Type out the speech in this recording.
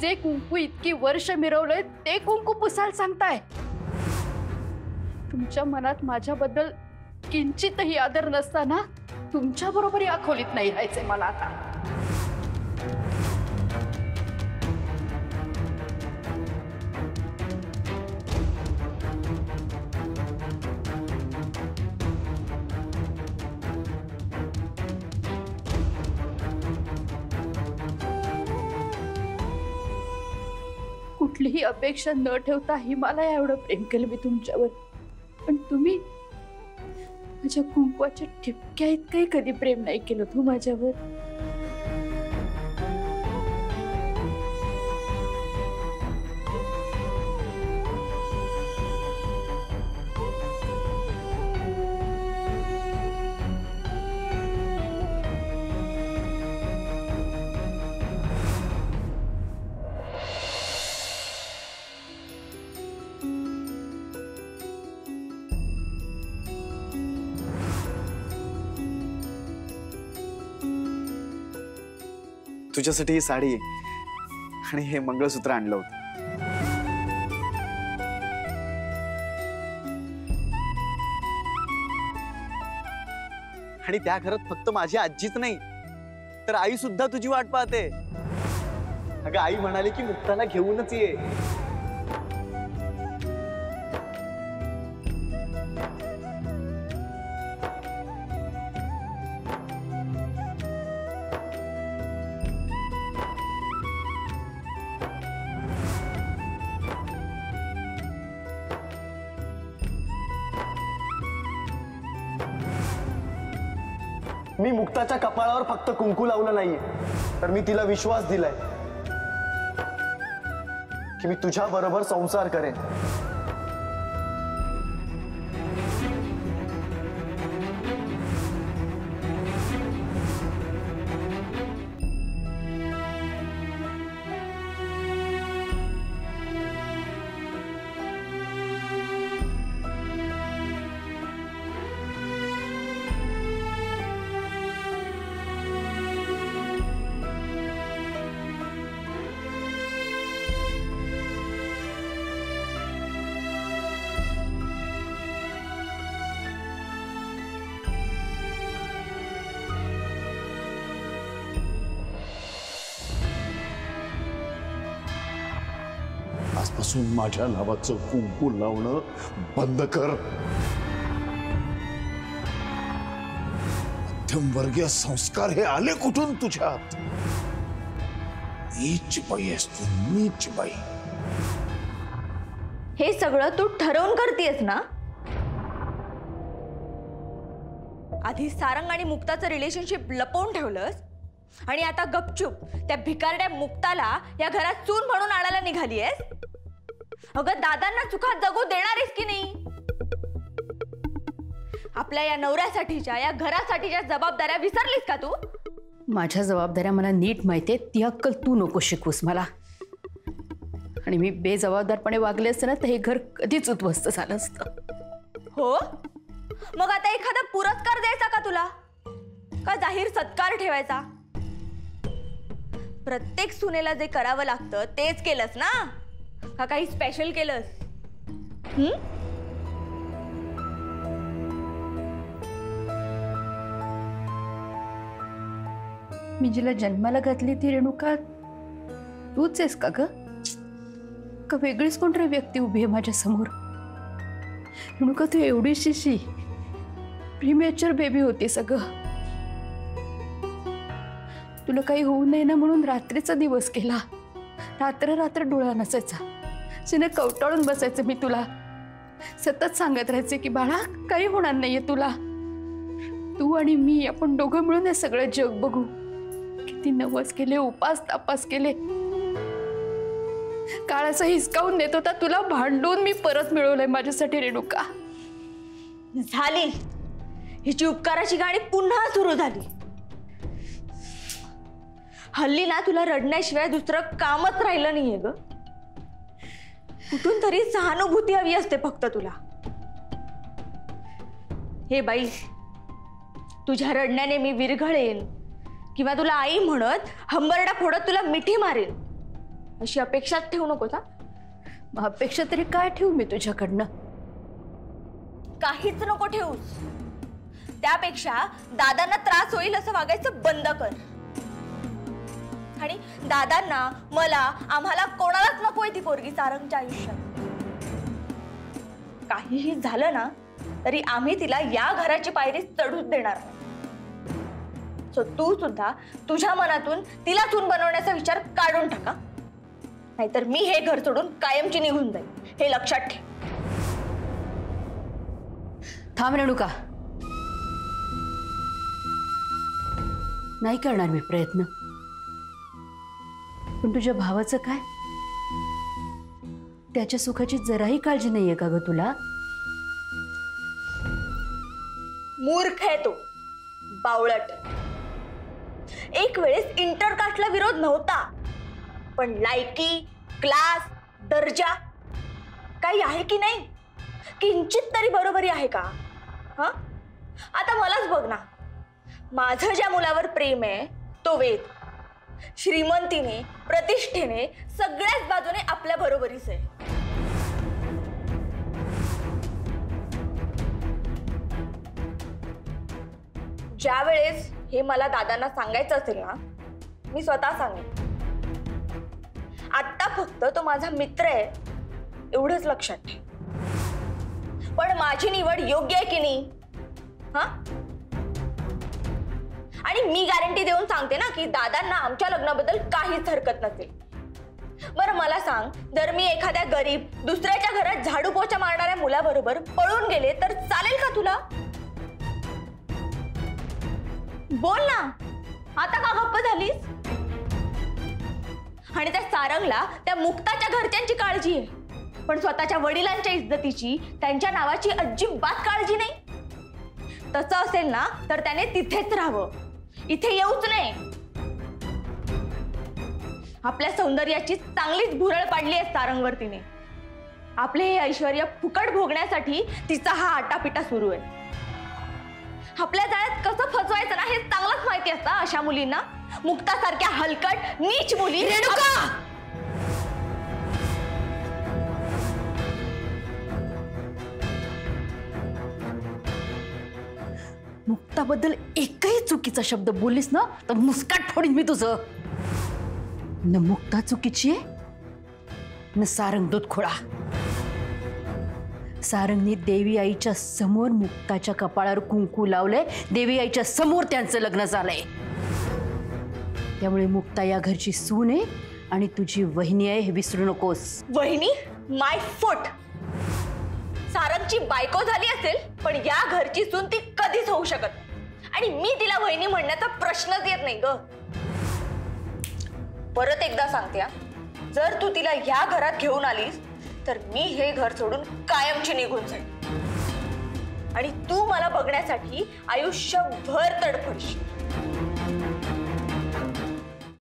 जे कुंकू इतकी वर्ष मिरवलंय ते कुंकू पुसायला सांगताय? तुमच्या मनात माझ्याबद्दल किंचितही आदर नसताना तुमच्या बरोबर या खोलीत नाही राहायचंय मला आता. कुठलीही अपेक्षा न ठेवता हिमालया एवढं प्रेम केलं मी तुमच्यावर, पण तुम्ही माझ्या कुंकवाच्या ठिपक्या इतकंही कधी प्रेम नाही केलं तू माझ्यावर. तुझ्यासाठी ही साडी आणि हे मंगळसूत्र आणलं होतं. आणि त्या घरात फक्त माझी आजीच नाही तर आई सुद्धा तुझी वाट पाहते. अगं आई म्हणाली की मुक्ताला घेऊनच ये. मी मुक्ताच्या कपाळावर फक्त कुंकू लावलं नाहीये, तर मी तिला विश्वास दिलाय की मी तुझ्या बरोबर संसार करेन. आजपासून माझ्या नावाचं कुंकू लावणं बंद कर. मध्यमवर्गीय संस्कार हे आले कुठून तुझ्यात? नीच बाई आहेस तू, नीच बाई. हे सगळं तू ठरवून करतेस ना? आधी सारंग आणि मुक्ताचं रिलेशनशिप लपवून ठेवलंस आणि आता गपचूप त्या भिकारड्या मुक्ताला या घरात सून म्हणून आणायला निघालीयस. अगं दादांना सुखात जगू देणारेस की नाही? आपल्या या नवऱ्यासाठीच्या या घरासाठीच्या जबाबदाऱ्या विसरलीस का तू? माझ्या जबाबदाऱ्या मला नीट माहितीये, ती अक्कल तू नको शिकूस मला. आणि मी बेजबाबदारपणे वागले असते ना तर हे घर कधीच उद्ध्वस्त झालं असतं. हो, मग आता एखादा पुरस्कार द्यायचा का तुला, का जाहीर सत्कार ठेवायचा? प्रत्येक सुनेला जे करावं लागतं तेच केलंस ना, का काही स्पेशल केलंस? मी जिला जन्माला घातली ती रेणुका तूच आहेस का ग? का वेगळीच कोणतरी व्यक्ती उभी आहे माझ्या समोर? रेणुका तू एवढीशी प्रीमॅच्युअर बेबी होती सगळं. तुला काही होऊ नये ना म्हणून रात्रीचा दिवस केला. रात्र रात्र डोळा नसायचा, जिने कवटाळून बसायचं मी तुला. सतत सांगत राहायचे की बाळा काही होणार नाहीये तुला. तू आणि मी आपण दोघं मिळून हे सगळं जग बघू. किती नवस केले, उपास तापास केले. काळाचा हिसकावून देत होता, तुला भांडून मी परत मिळवलंय माझ्यासाठी रेणुका. झाली हिची उपकाराची गाणी पुन्हा सुरू झाली. हल्ली ना तुला रडण्याशिवाय दुसरं कामच राहिलं नाहीये ग. कुठून तरी सहानुभूती हवी असते फक्त तुला. हे बाई, तुझ्या रडण्याने मी विरघळेन किंवा तुला आई म्हणत हंबरडा फोडत तुला मिठी मारेन, अशी अपेक्षाच ठेवू नकोस हा. मग अपेक्षा तरी काय ठेवू मी तुझ्याकडनं? काहीच नको ठेवूस. त्यापेक्षा दादांना त्रास होईल असं वागायचं बंद कर. आणि दादांना, मला, आम्हाला कोणालाच नकोय ती पोरगी सारंगच्या आयुष्यात. काहीही झालं ना तरी आम्ही तिला या घराची पायरी चढूच देणार नाही. सो तू सुद्धा तुझ्या मनातून तिला सून बनवण्याचा विचार काढून टाका, नाहीतर मी हे घर सोडून कायमची निघून जाईल, हे लक्षात ठेव. थांब रेणुका, नाही करणार मी प्रयत्न. पण तुझ्या भावाचं काय? त्याच्या सुखाची जराही काळजी नाहीये का ग तुला? मूर्ख आहे तो, बावळट. एक वेळेस इंटरकास्टला विरोध नव्हता, पण लायकी, क्लास, दर्जा काही आहे की नाही? किंचित तरी बरोबरी आहे का? हा, आता मलाच बघ ना. माझं ज्या मुलावर प्रेम आहे तो वेद. श्रीमंतीने, प्रतिष्ठेने, सगळ्याच बाजूने आपल्या बरोबरीच आहे. ज्या वेळेस हे मला दादांना सांगायचं असेल ना, मी स्वतः सांगेन. आता फक्त तो माझा मित्र आहे एवढंच लक्षात ठेव. पण माझी निवड योग्य आहे की नाही? हा, आणि मी गॅरंटी देऊन सांगते ना की दादांना आमच्या लग्नाबद्दल काहीच हरकत नसेल. बरं मला सांग, जर मी एखाद्या गरीब दुसऱ्याच्या घरात झाडू पोछा मारणाऱ्या मुलाबरोबर पळून गेले तर चालेल का तुला? बोल ना, आता का गप्प झालीस? आणि त्या सारंगला त्या मुक्ताच्या घरच्यांची काळजी आहे, पण स्वतःच्या वडिलांच्या इज्जतीची, त्यांच्या नावाची अजिबात काळजी नाही. तसं असेल ना तर त्याने तिथेच राहावं, इथे येऊच नाही. आपल्या सौंदर्याची चांगलीच भुरळ पाडली आहे सारंगवर तिने. आपले हे ऐश्वर्य फुकट भोगण्यासाठी तिचा हा आटापिटा सुरू आहे. आपल्या जाळ्यात कसं फसवायचं ना हे चांगलंच माहिती असतं अशा मुलींना. मुक्तासारख्या हलकट नीच मुली. रेणुका, मुक्ताबद्दल एकही चुकीचा शब्द बोललीस ना तर मुस्काट फोडीन मी तुझं. न मुक्ता चुकीची आहे, न सारंग दूधखोळा. सारंगने देवी आईच्या समोर मुक्ताच्या कपाळावर कुंकू लावलंय. देवी आईच्या समोर त्यांचं लग्न झालंय. त्यामुळे मुक्ता या घरची सून आहे आणि तुझी वहिनी आहे हे विसरू नकोस. वहिनी? माय फुट. सारंगची बायको झाली असेल पण या घरची सून ती कधीच होऊ शकत नाही. आणि मी तिला वहिनी म्हणण्याचा प्रश्नच येत नाही ग. परत एकदा सांगते, जर तू तिला ह्या घरात घेऊन आलीस तर मी हे घर सोडून कायमची निघून जाईल. आणि तू मला बघण्यासाठी आयुष्यभर तडफडशील.